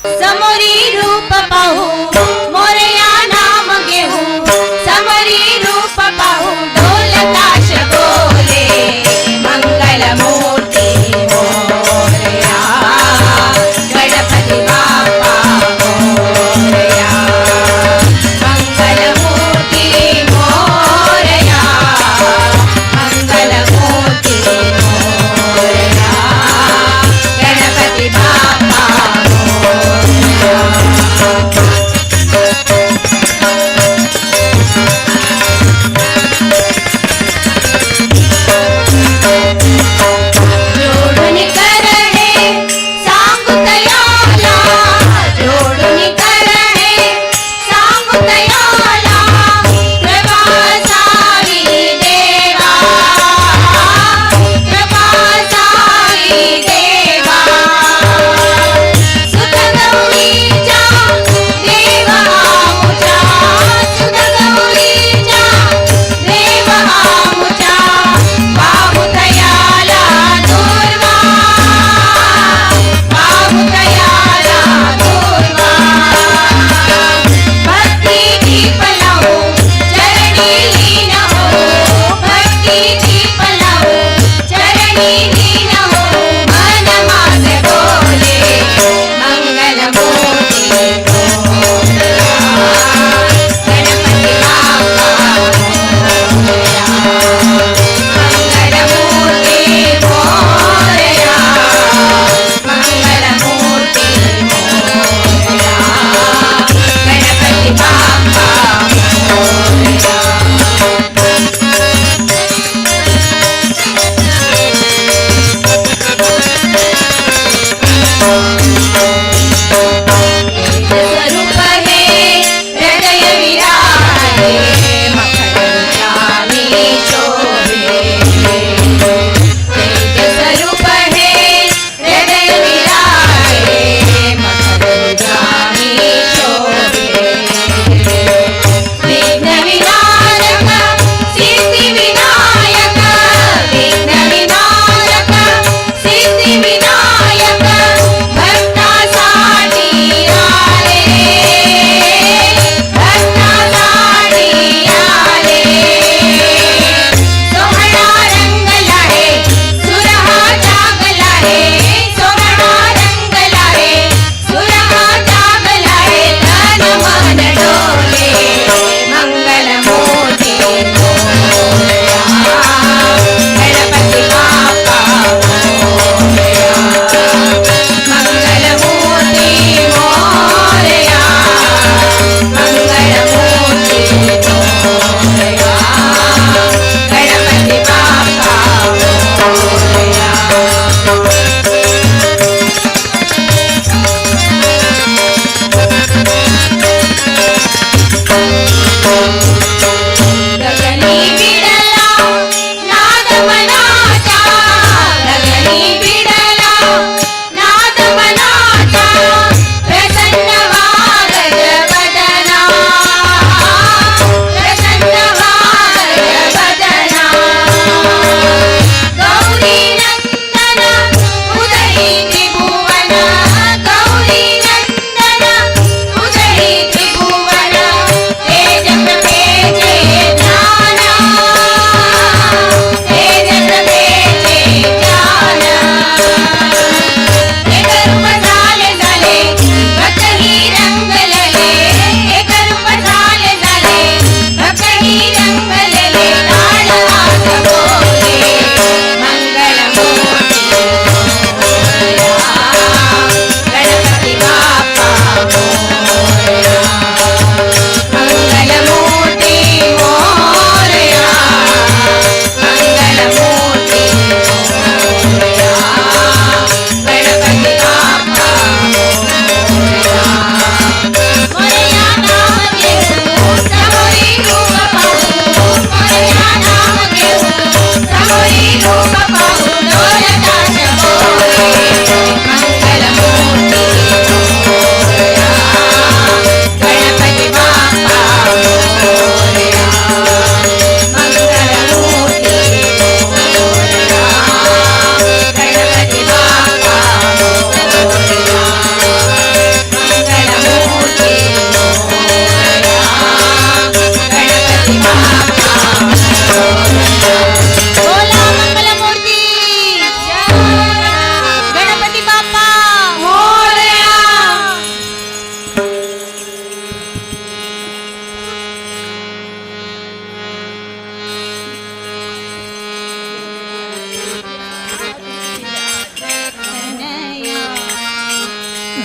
समोरी रूप पाहू मोरया नाम घेऊ समोरी रूप पाहू ढोल ताश बोले मंगल मूर्ती मोरया गणपती बाप्पा मोरया मंगल मूर्ती मोरया मंगल मूर्ती मोरया गणपती बाप्पा जोडून करणे सांगू तयाला जोडून करणे सांगू तयाला प्रभासाई देवा प्रभासाई देवा सुत गौरीच्या देवा मुचा सुत गौरीच्या देवा मुचा बाहू तयाला दुर्वा बाहू तयाला दुर्वा भक्ती दीप लावू चरणी लीन हो भक्ती दीप लावू चरणी लीन हो मन माझे बोले मंगल मूर्ती मोरया गणपती बाप्पा मोरया मंगल मूर्ती मोरया मंगल मूर्ती मोरया गणपती बाप्पा मोरया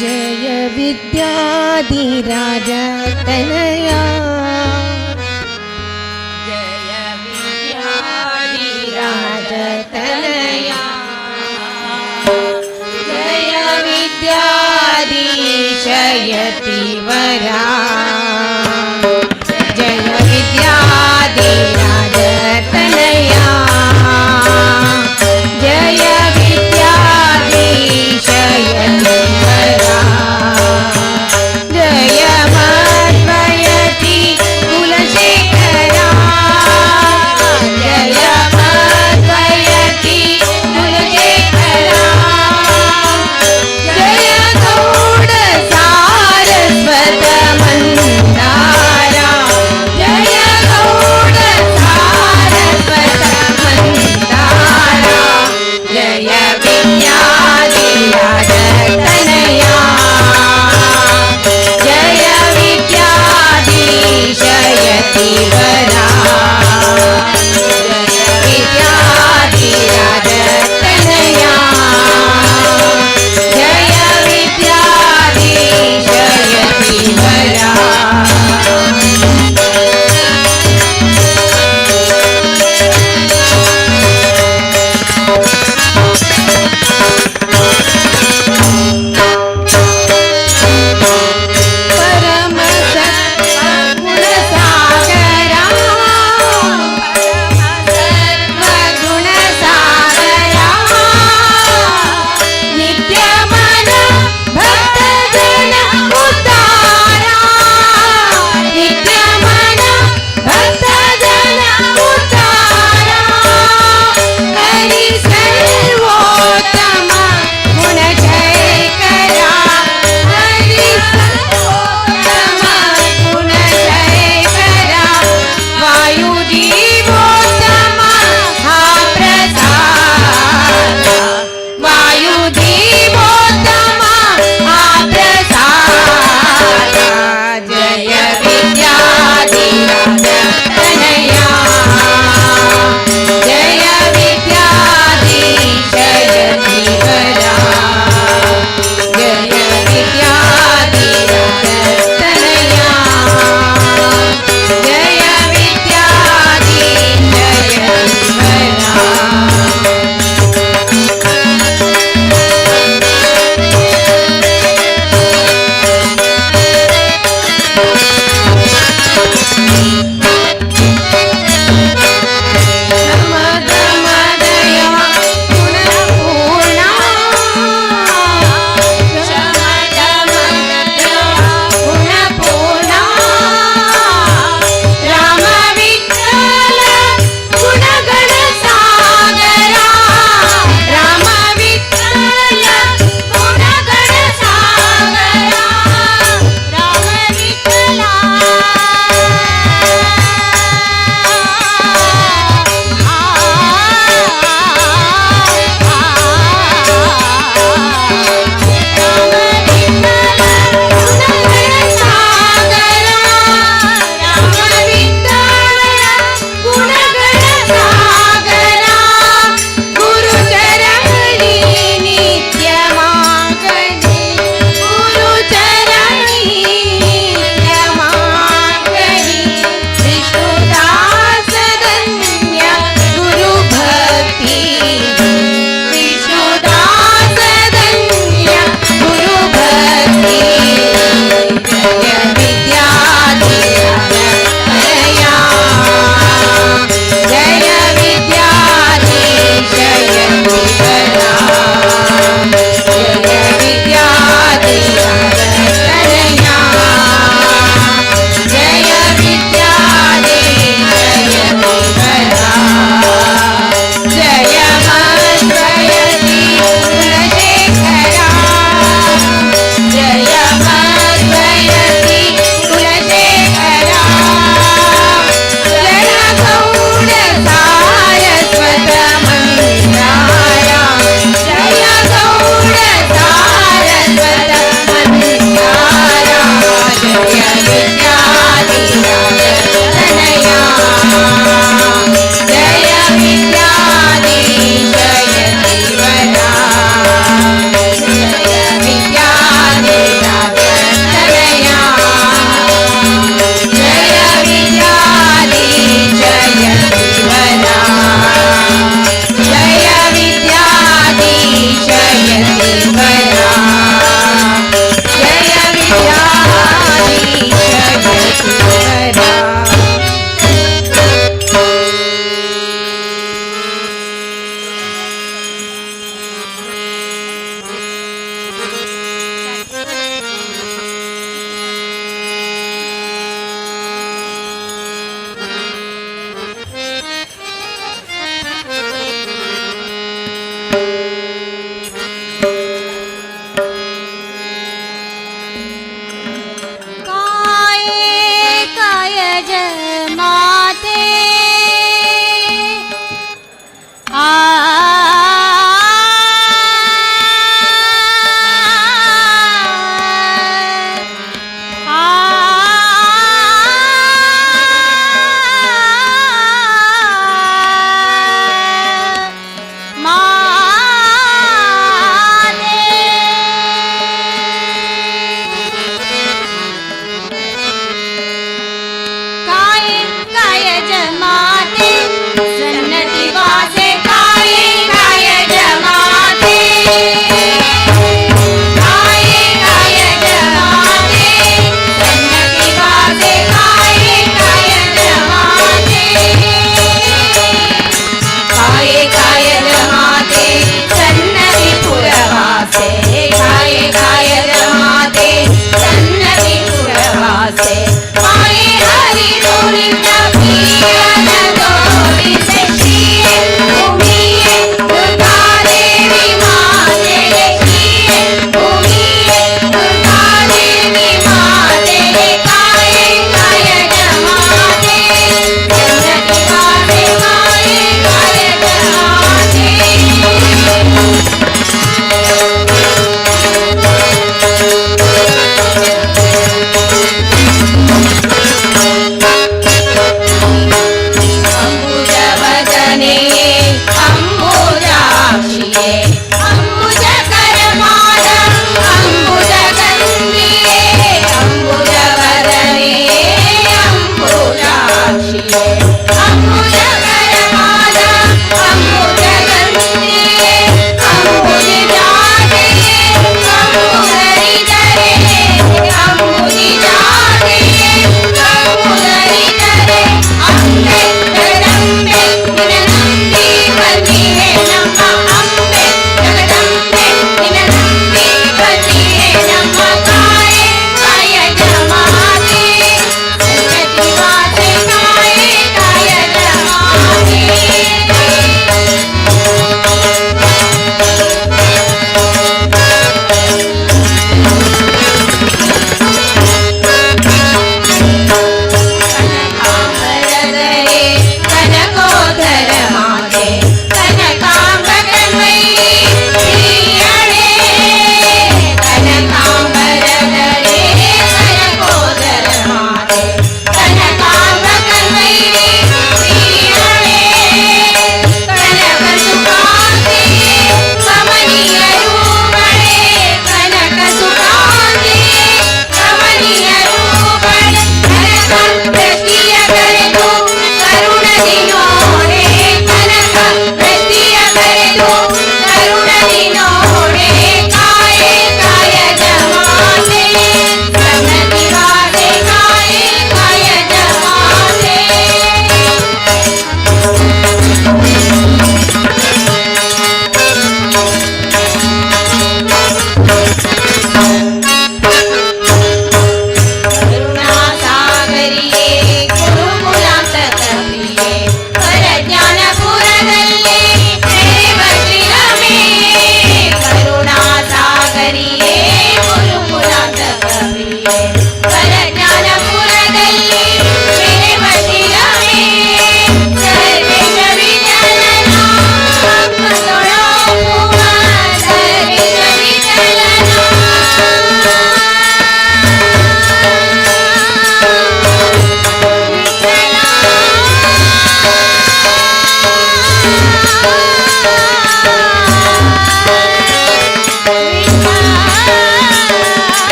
जय विद्याधिराज तनया जय विद्याधिराज तनया जय विद्याधीशयतिवरा जय विद्याधिराज तनया जय विद्याधीशयतिवरा जय मध्वयति कुलशेखरा जय मध्वयति कुलशेखरा जय गौड सारस्वत मंदारा जय गौड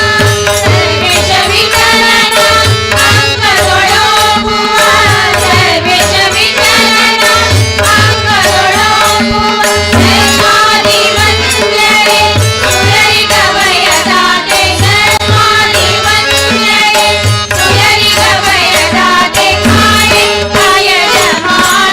सर्वेश विठ्ठलना अंग जोडो बुवा सर्वेश विठ्ठलना अंग जोडो बुवा सर्वादि वंदने सुररी गवय दाते सर्वादि वंदने सुररी गवय दाते काय काय जमाने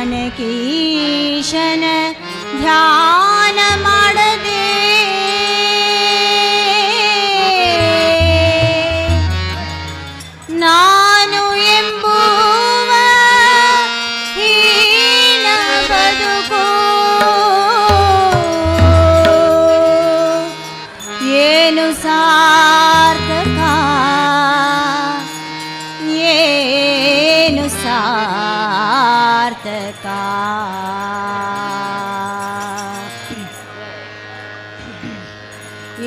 ಜಾನಕೀಶನ ಧ್ಯಾನ ಮಾಡದೆ ನಾನು ಎಂಬುವ ಹೀನ ಬದುಕು ಏನು ಸಾರ್ಥಕ ಏನು ಸಾರ್ಥಕ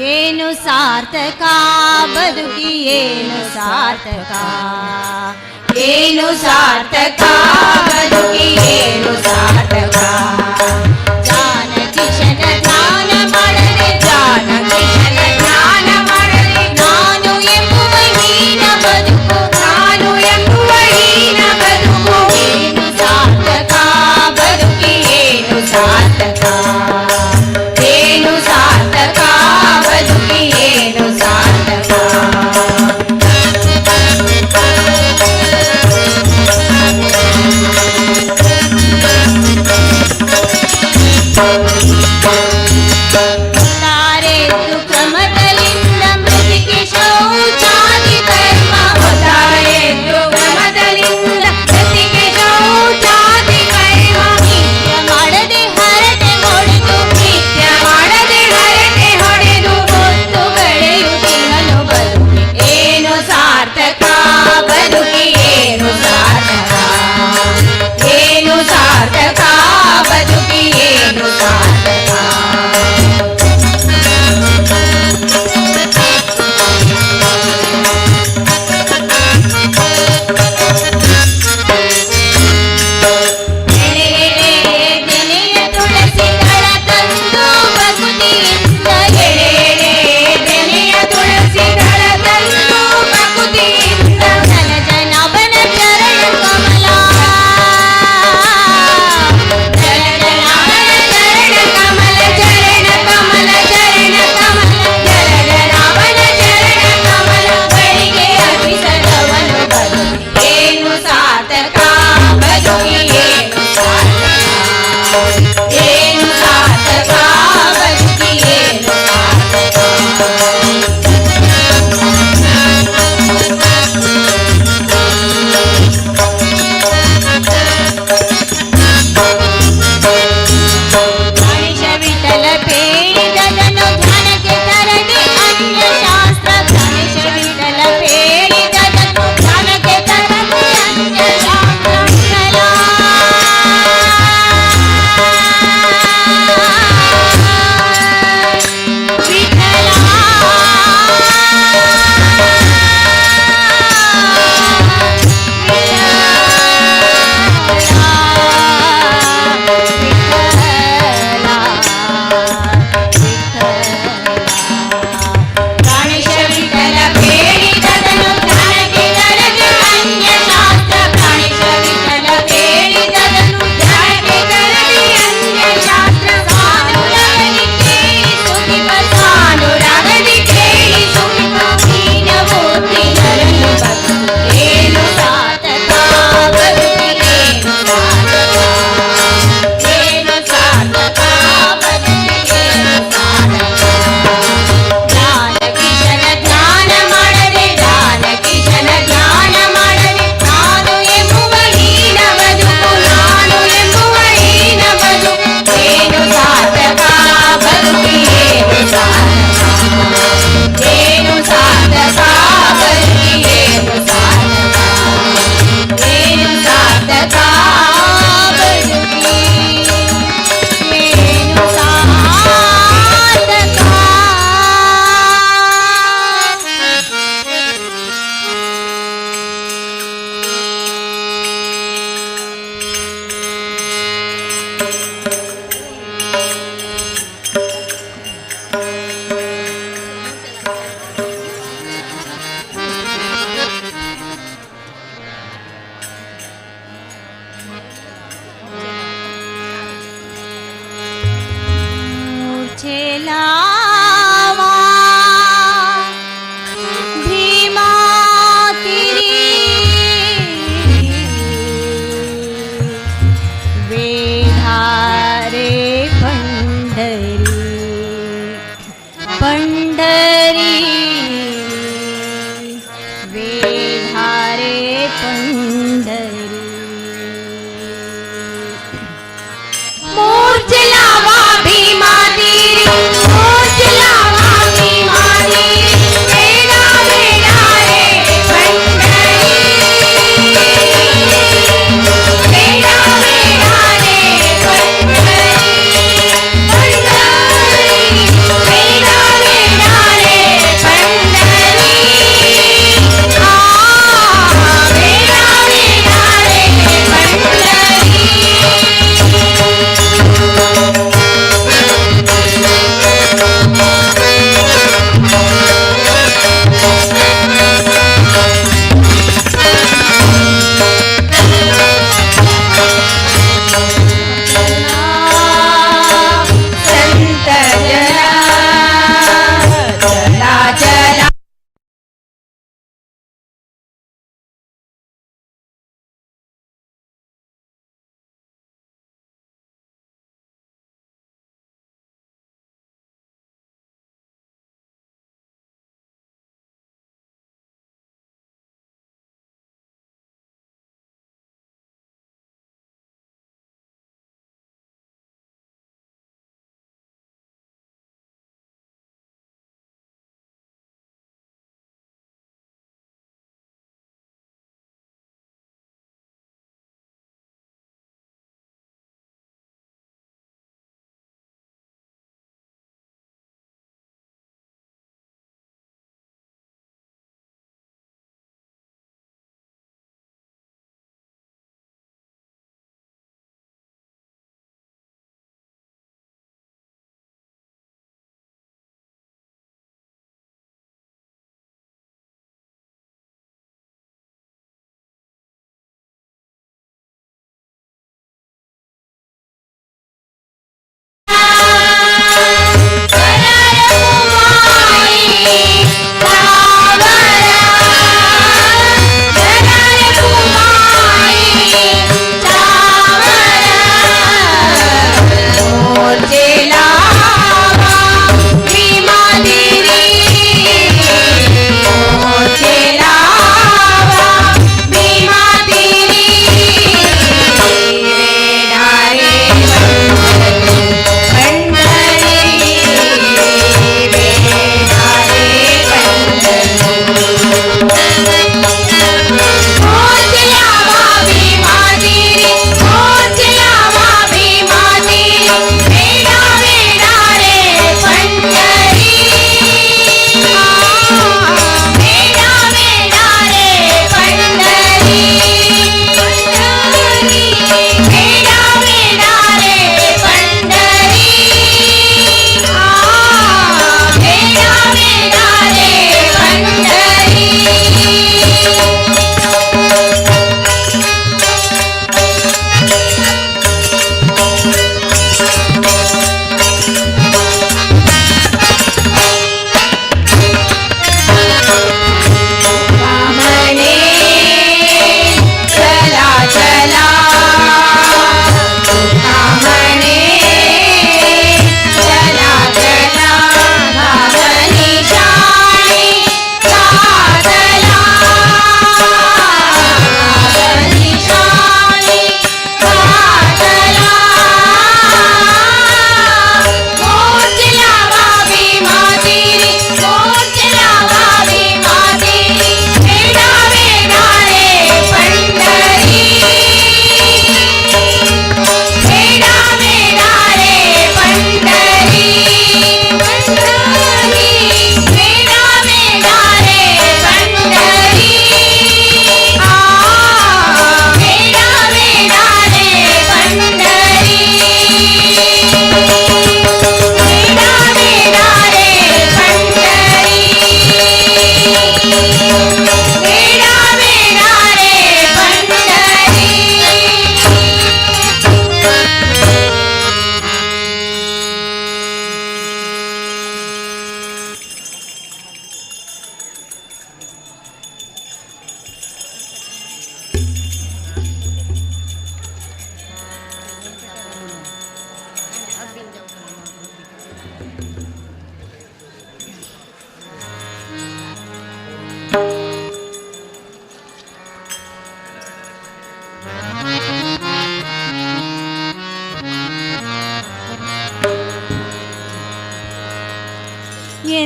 ಏನು ಸಾರ್ಥಕ ಬದುಕಿ ಏನು ಸಾರ್ಥಕ ಏನು ಸಾರ್ಥಕ ಬದುಕಿ ಏನು ಸಾರ್ಥಕ ಜಾನಕೀಶನ ಧ್ಯಾನ ಮಾಡದೆ ಜಾನಕೀಶನ ಧ್ಯಾನ ಮಾಡದೆ ನಾನು ಎಂಬುವ ಹೀನ ಬದುಕು ನಾನು ಎಂಬುವ ಹೀನ ಬದುಕು ಏನು ಸಾರ್ಥಕ ಬದುಕಿ ಏನು ಸಾರ್ಥಕ ಏನು ಸಾರ್ಥಕ ಬದುಕಿ ಏನು ಸಾರ್ಥಕ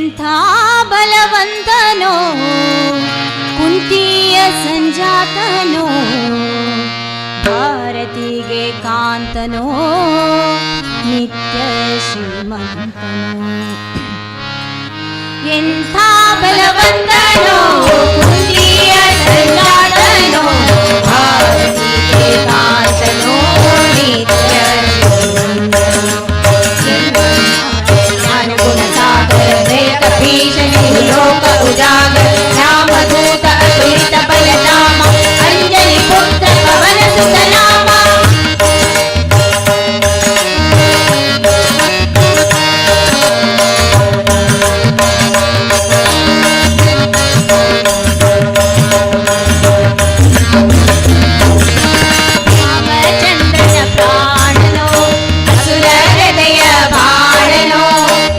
ಎಂಥ ಬಲವಂತನೋ ಕುಂತಿಯ ಸಂಜಾತನೋ ಭಾರತಿಗೆ ಕಾಂತನೋ ನಿತ್ಯ ಶ್ರೀಮಂತನೋ ಎಂಥ ಬಲವಂತನೋ ಕುಂತಿಯ ಸಂಜಾತನೋ ಭಾರತಿಗೆ ಕಾಂತನೋ ನಿತ್ಯ लोक उजागर रामदूत अतुलित बलधाम अंजलि पुत्र पवन सुत नामा रामचंद्रन प्राणनो असुर हृदय बाणनो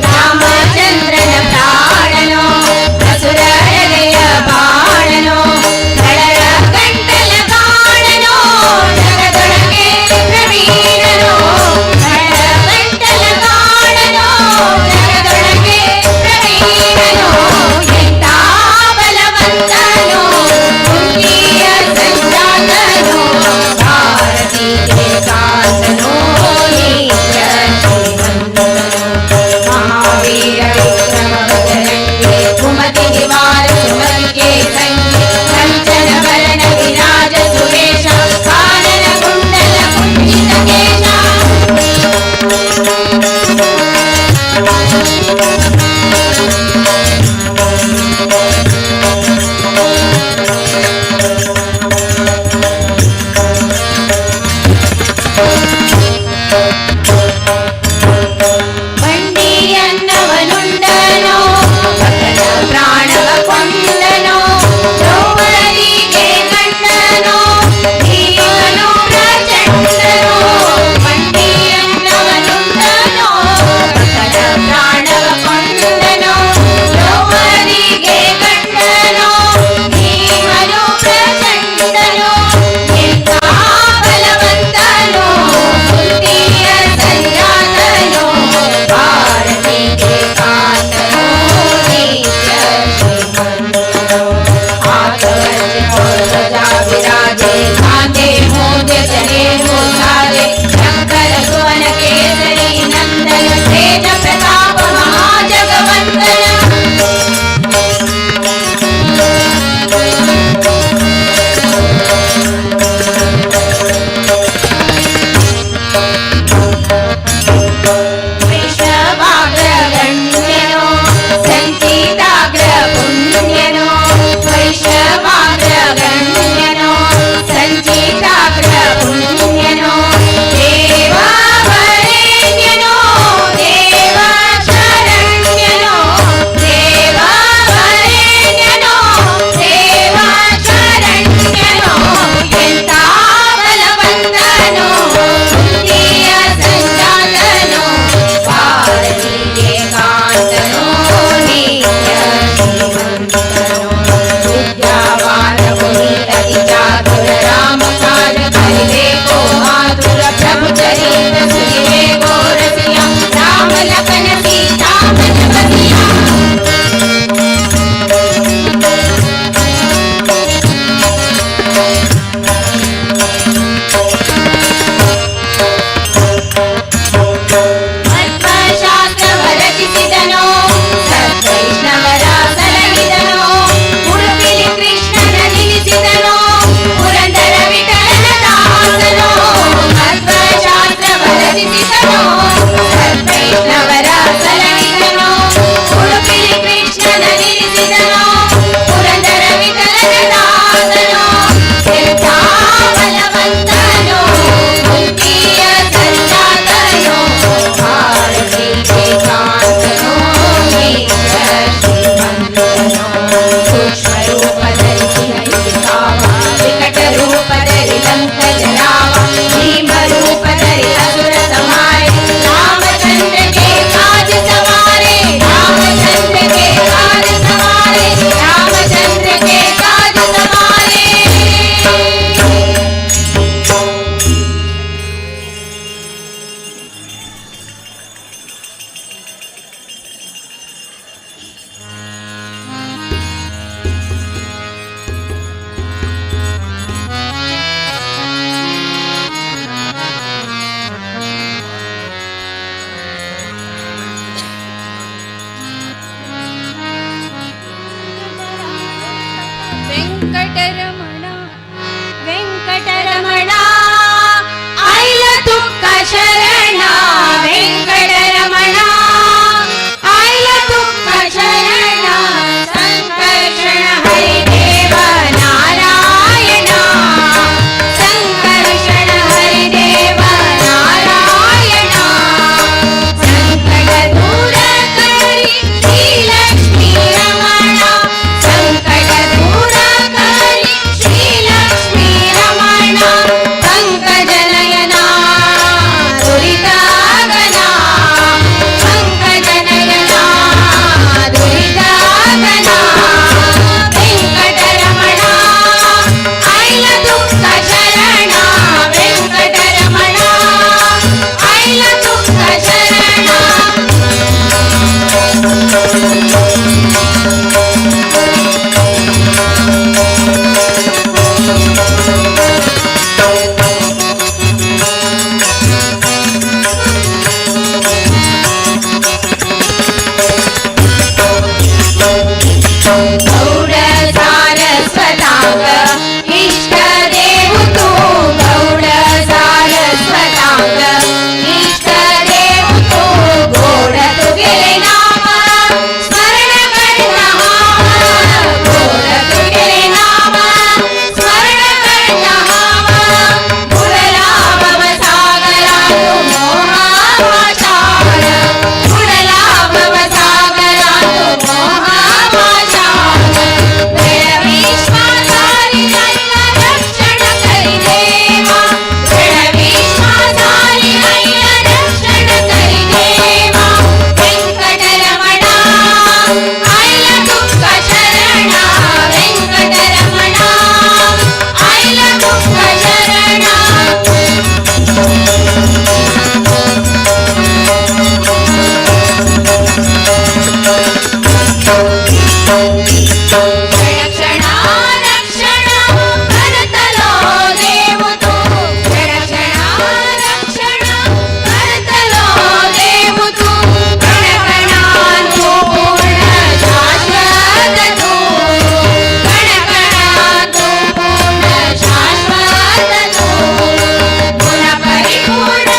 रामचंद्रन प्राणनो असुर हृदय बाणनो खडर गंटल गाणनो जगदೊಳಗೆ ಪ್ರವೀಣನೋ खडर गंटल गाणनो जगदೊಳಗೆ ಪ್ರವೀಣನೋ ಎಂಥ ಬಲವಂತನೋ ಕುಂತಿಯ ಸಂಜಾತನೋ ಭಾರತಿಗೆ ಕಾಂತನೋ ನಿತ್ಯ ಶ್ರೀಮಂತನೋ महावीर विक्रम बजरंगी कुमति निवार सुमति के संगी कंचन वरण विराज सुरेश कानन कुंडल कुंडित केशा ಬಂಡಿಯನ್ನವನುಂಡನೋ ಭಕ್ತನ ಪ್ರಾಣವ ಕೊಂಡನೋ ದ್ರೌಪದಿಗೆ ಗಂಡನೋ ಭೀಮನು ಪ್ರಚಂಡನೋ ಬಂಡಿಯನ್ನವನುಂಡನೋ ಭಕ್ತನ ಪ್ರಾಣವ ಕೊಂಡನೋ ದ್ರೌಪದಿಗೆ ಗಂಡನೋ ಭೀಮನು ಪ್ರಚಂಡನೋ ಎಂಥ ಬಲವಂತನೋ ಕುಂತಿಯ ಸಂಜಾತನೋ ಭಾರತಿಗೆ ಕಾಂತನೋ ನಿತ್ಯ ಶ್ರೀಮಂತನೋ ध्वजा विराजे कांधे मोज चले मोसारे शंकर सुवन केसरी नंदन तेज प्रताप महाजगवंदन वैष्णवाग्रगण्यनो सञ्चिताग्रपुण्यनो वैष्णवाग्रगण्यनो सञ्चिताग्रपुण्यनो देवावरेण्यनो देवशरण्यनो देवावरेण्यनो देवशरण्यनो ಎಂಥ ಬಲವಂತನೋ ಕುಂತಿಯ ಸಂಜಾತನೋ ಭಾರತಿಗೆ ಕಾಂತನೋ ನಿತ್ಯ ಶ್ರೀಮಂತನೋ ವಿದ್ಯಾವಾನ ಗುಣಿರತಿ ಚಾತುರ ರಾಮ ಕಾಜ ಕರಿಬೇಕೋ ಮಾತುರ ಪ್ರಭು ಚರಿತ ಸುರಿಬೇಕೋ ರಸಿಯ ರಾಮ ಲಖನ ಸೀತಾ ಮನಪತಿಯ ಮಧ್ವಶಾಸ್ತ್ರವ ರಚಿಸಿದನೋ ಸದ್ವೈಷ್ಣವರ ಸಲಹಿದನೋ ಉಡುಪಿಲಿ ಕೃಷ್ಣನ ನಿಲ್ಲಿಸಿದನೋ ಪುರಂದರ ವಿಠಲನ ದಾಸನೋ ಮಧ್ವಶಾಸ್ತ್ರವ ರಚಿಸಿದನೋ ಸದ್ವೈಷ್ಣವರ ಸಲಹಿದನೋ ಉಡುಪಿಲಿ ಕೃಷ್ಣನ ನಿಲ್ಲಿಸಿದನೋ ಪುರಂದರ ವಿಠಲನ ದಾಸನೋ ಎಂಥ ಬಲವಂತನೋ ಕುಂತಿಯ ಸಂಜಾತನೋ ಭಾರತಿಗೆ ಕಾಂತನೋ ನಿತ್ಯ ಶ್ರೀಮಂತನೋ ಸೂಕ್ಷ್ಮ ರೂಪ ಧರಿಸಿ ಹರಿಸಿಕಾವ ವಿಕಟ ರೂಪ ಧರಿ ಲಂಕ ಜರಾವ ಭೀಮ ರೂಪ ಧರಿ ಅಸುರ ಸಂಹಾರ ವೆಂಕಟರಮಣ ವೆಂಕಟರಮಣ ಐಲ ತುಕ್ಕ ಶರಣ ವೆಂಕಟರಮಣ ಐಲ ತುಕ್ಕ ಶರಣ ಸಂಕರ್ಷಣ ಹರಿದೇವ ನಾರಾಯಣ ಸಂಕರ್ಷಣ ಹರಿದೇವ ನಾರಾಯಣ ಸಂಕಟ ದೂರ ಕರಿ ಶ್ರೀಲಕ್ಷ್ಮೀ ರಮಣ ಸಂಕಟ ದೂರ ಕರಿ ಶ್ರೀಲಕ್ಷ್ಮೀ ರಮಣ ಪಂಕಜನಯನ ದುರಿತಾಗನ ಪಂಕಜನಯನ ದುರಿತಾಗನ ವೆಂಕಟರಮಣ ಐಲ ತುಕ್ಕ ಶರಣ ವೆಂಕಟರಮಣ ಐಲ ತುಕ್ಕ ಶರಣ ಗೌಡ ಸಾರಸ್ವತಾಂಗ ಇಷ್ಟ ದೇವು ತೂ ಗೌಡ ಸಾರಸ್ವತಾಂಗ ಇಷ್ಟ ದೇವು ತೂ ಗೋಡ ತುಗೆಲೆ ನಾಮ ಸ್ಮರಣ ಕರ್ಣ ಗೋಡ ತುಗೆಲೆ ನಾಮ ಸ್ಮರಣ ಕರ್ಣ ಗುಣಲಾಭವ ಸಾಗರ ಮೋಹಾಚಾರ ಗುಣಲಾಭವ ಸಾಗರ ಮೋಹಾಚಾರ ವಿಶ್ವಾಸಾರಿ ಅಯ್ಯ ರಕ್ಷಣ ಕರಿದೇವ ವಿಶ್ವಾಸಾರಿ ಅಯ್ಯ ರಕ್ಷಣ ಕರಿದೇವ ವೆಂಕಟರಮಣ ಐಲ ತುಕ್ಕ ಶರಣ ವೆಂಕಟರಮಣ ಐಲ ತುಕ್ಕ ಶರಣ ಕ್ಷಣ ರಕ್ಷಣ ಕರತಲೋ ದೇವತು ಕ್ಷಣ ರಕ್ಷಣ ಕರತಲೋ ದೇವತು ಕಣ ಕಣಾನು ಪೂರ್ಣ ಶಾಶ್ವತತು ಕಣ ಕಣಾನು ಪೂರ್ಣ ಶಾಶ್ವತತು ಗುಣ ಪರಿಪೂರ್ಣ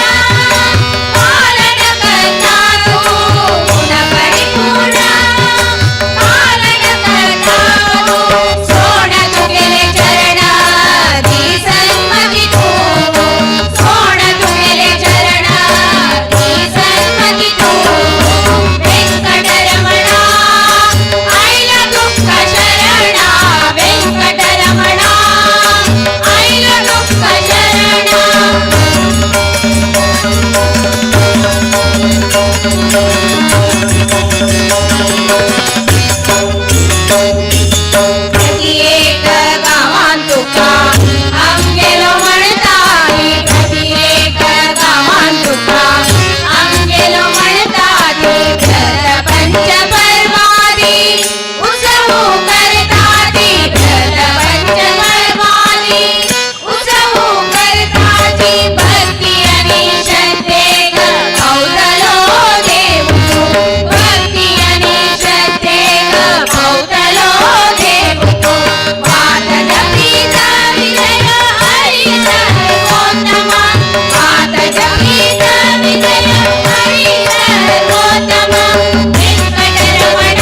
ಪಾಲನ ಕರ್ತಾತು ಗುಣ ಪರಿಪೂರ್ಣ ಪಾಲನ ಕರ್ತಾತು ಸೋಣ ತುಗೆಲೆ ಚರಣ ದಿ ಸನ್ಮತಿ ತೂ ಸೋಣ ತುಗೆಲೆ ಚರಣ ದಿ ಸನ್ಮತಿ ತೂ ವೆಂಕಟರಮಣ ಐಲ ತುಕ್ಕ ಶರಣ ವೆಂಕಟರಮಣ ಐಲ ತುಕ್ಕ ಶರಣ प्रत्येक गावांतुका आमगेलो म्हणताती प्रत्येक गावांतुका आमगेलो म्हणताती व्रत पंच परमादी उत्सव करताती व्रत पंच परमादी उत्सव करताती भक्ती आणि श्रद्धेक कौतलो देव भक्ती आणि श्रद्धेक कौतलो देव वादन प्रीत विजय हरी सर्वोत्तम वादन प्रीत विजय हरी सर्वोत्तम ವೆಂಕಟರಮಣ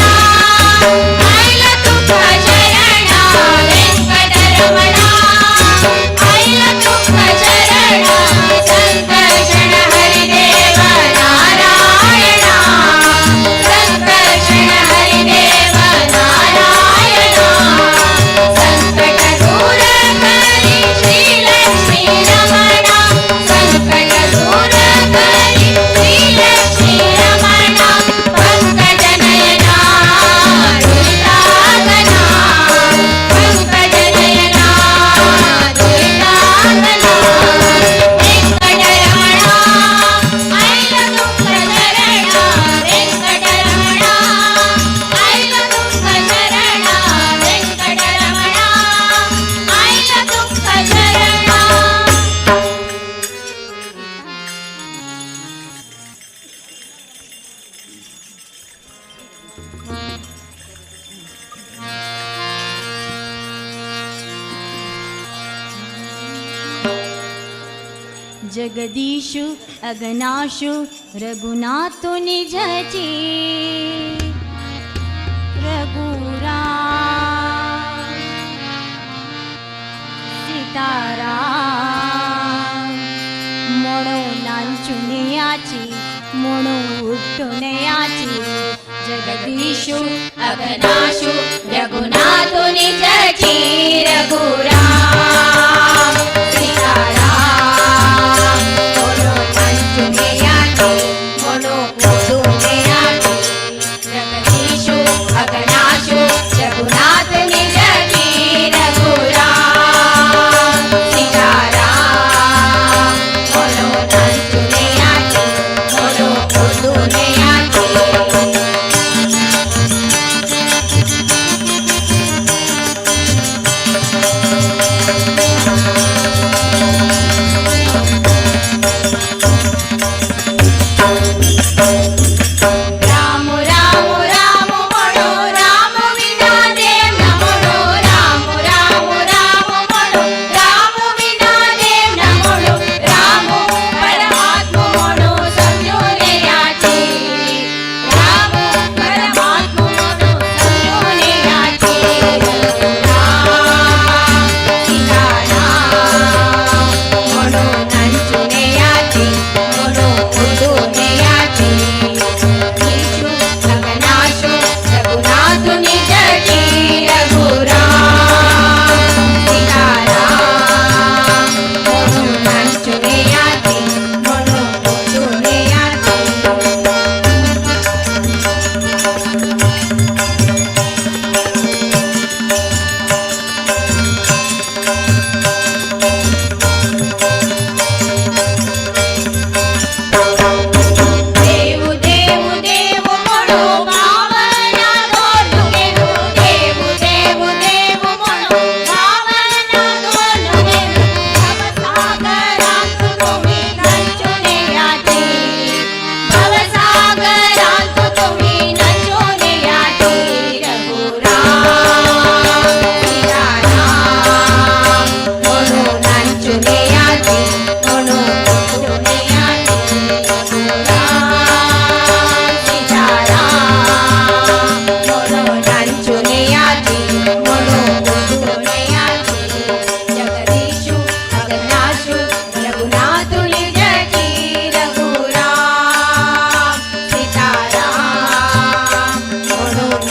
ಐಲ ತುಕ್ಕ ಶರಣ ವೆಂಕಟರಮಣ ಐಲ ತುಕ್ಕ ಶರಣ ಸಂಕರ್ಷಣ ಹರಿದೇವ ನಾರಾಯಣ ಸಂಕರ್ಷಣ ಹರಿದೇವ ನಾರಾಯಣ ಸಂಕಟ ದೂರ ಕರಿ ಶ್ರೀಲಕ್ಷ್ಮೀ ರಮಣ ಸಂಕಟ ದೂರ ಕರಿ ಶ್ರೀಲಕ್ಷ್ಮೀ ರಮಣ ಪಂಕಜನಯನ ದುರಿತಾಗನ ಪಂಕಜನಯನ ದುರಿತಾಗನ ವೆಂಕಟರಮಣ ಐಲ ತುಕ್ಕ ಶರಣ ವೆಂಕಟರಮಣ ಐಲ ತುಕ್ಕ ಶರಣ ವೆಂಕಟರಮಣ ಐಲ ತುಕ್ಕ ಶರಣ जगदीशु अगनाशु रघुनाथो निजची रघुराम सीताराम म्हणो नांचुनियाची म्हणो उठुनियाची जगदीशु अगनाशु रघुनाथो निजची रघुराम सीताराम मोनो नांचुनियाची मोनो उठुनियाची जगदीशु अगनाशु रघुनाथ निजची रघुराम सीताराम मोनो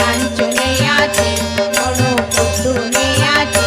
नांचुनियाची मोनो उठुनियाची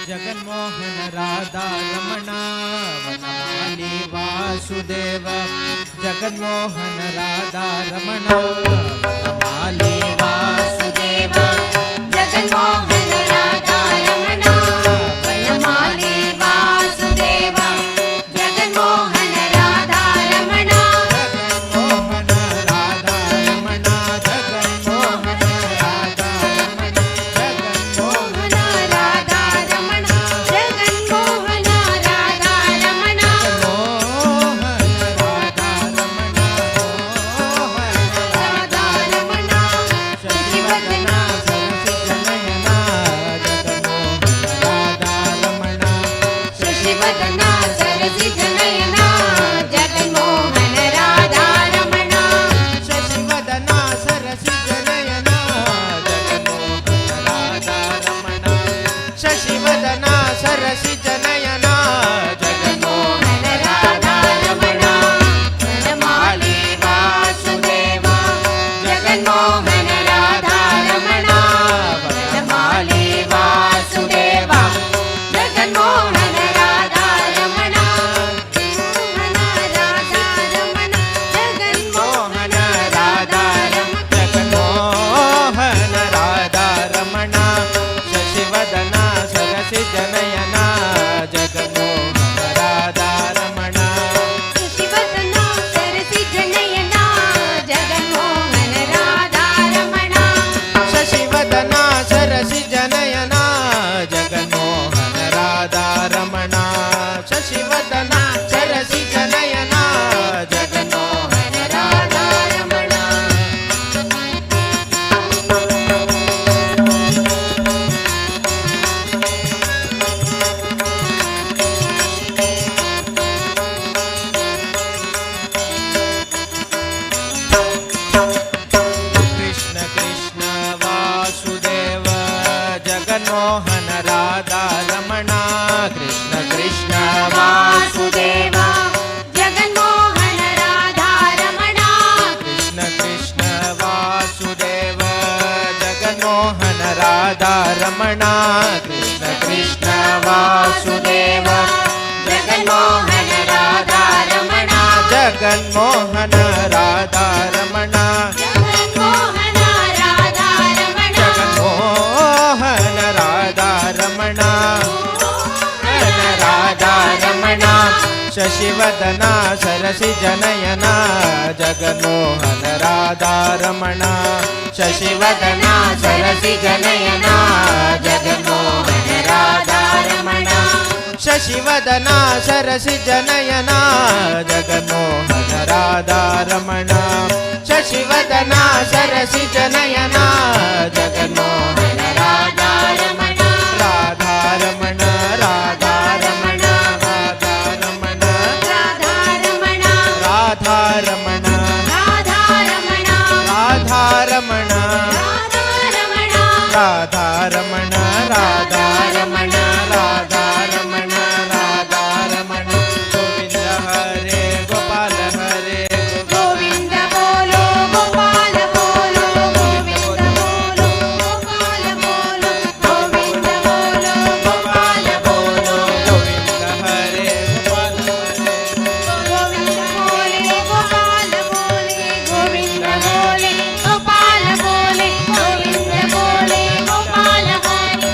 जगन्मोहन राधा रमणा वनमाली वासुदेव जगन्मोहन राधा रमण वनमाली वासुदेव जगन्मोहन राधा रमण वनमाली वासुदेव जगन्मोहन राधा रमण जगन्मोहन राधा रमण जगन्मोहन राधा रमण जगन्मोहन राधा रमण जगन्मोहन राधा रमण राधा रमण शशिवदना शशिवदना सरसिजनयना जगन्मोहन राधा रमण शशिवदना सरसिजनयना जगन्मोहन राधा रमण शशिवदना सरसिजनयना जगन्मोहन राधा रमण वनमाली वासुदेव जगन्मोहन राधा रमण वनमाली वासुदेव जगन्मोहन राधा रमण मोहन राधा रमण जगन्मोहन राधा रमण जगन्मोहन राधा रमण शशिवदना सरसिजनयना जगन्मोहन राधा रमण शशिवदना सरसिजनयना जगन्मोहन राधा रमण शशिवदना सरसिजनयना जगन्मोहन राधा रमण शशिवदना सरसिजनयना जगन्मोहन राधा रमण कृष्ण कृष्ण वासुदेव जगन्मोहन राधा रमण कृष्ण कृष्ण वासुदेव जगन्मोहन राधा रमण कृष्ण कृष्ण वासुदेव जगन्मोहन राधा रमण कृष्ण कृष्ण वासुदेव जगन्मोहन राधा रमण जगन्मोहन राधा रमण जगन्मोहन राधा रमण जगन्मोहन राधा रमण मोहन राधा रमण शशिवदना सरसिजनयना जगन्मोहन राधा रमण शशिवदना सरसिजनयना जगन्मोहन राधा रमण शशिवदना सरसिजनयना जगन्मोहन राधा रमण शशिवदना सरसिजनयना जगन्मोहन राधा रमण राधा रमण राधा रमण राधा रमण राधा रमण राधा रमण राधा रमण राधा रमण राधा रमण राधा रमण राधा रमण राधा रमण राधा रमण गोविंद हरे गोपाल हरे गोविंद बोलो गोपाल बोलो गोविंद बोलो गोपाल बोलो गोविंद बोलो गोपाल बोलो गोविंद हरे गोपाल हरे गोविंद बोले गोपाल बोले गोविंद बोले गोपाल बोले गोविंद बोले गोपाल हरे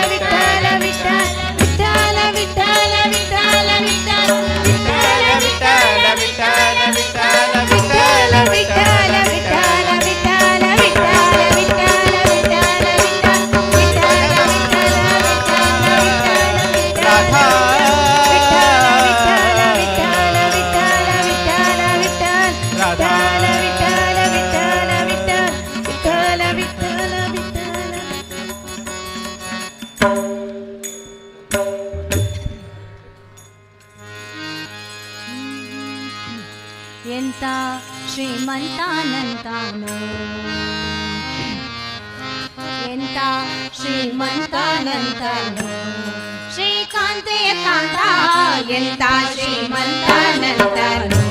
विठ्ठल विठ्ठल विठ्ठल विठ्ठल विठ्ठल विठ्ठल विठ्ठल विठ्ठल विठ्ठल विठ्ठल विठ्ठल विठ्ठल विठ्ठल राधा ಎಂತ ಶ್ರೀಮಂತಾನಂತಾನೋ ಎಂತ ಶ್ರೀಮಂತಾನಂತಾನೋ ಶ್ರೀಕಾಂತೆಯ ಕಾಂತ ಎಂತ ಶ್ರೀಮಂತಾನಂತಾನೋ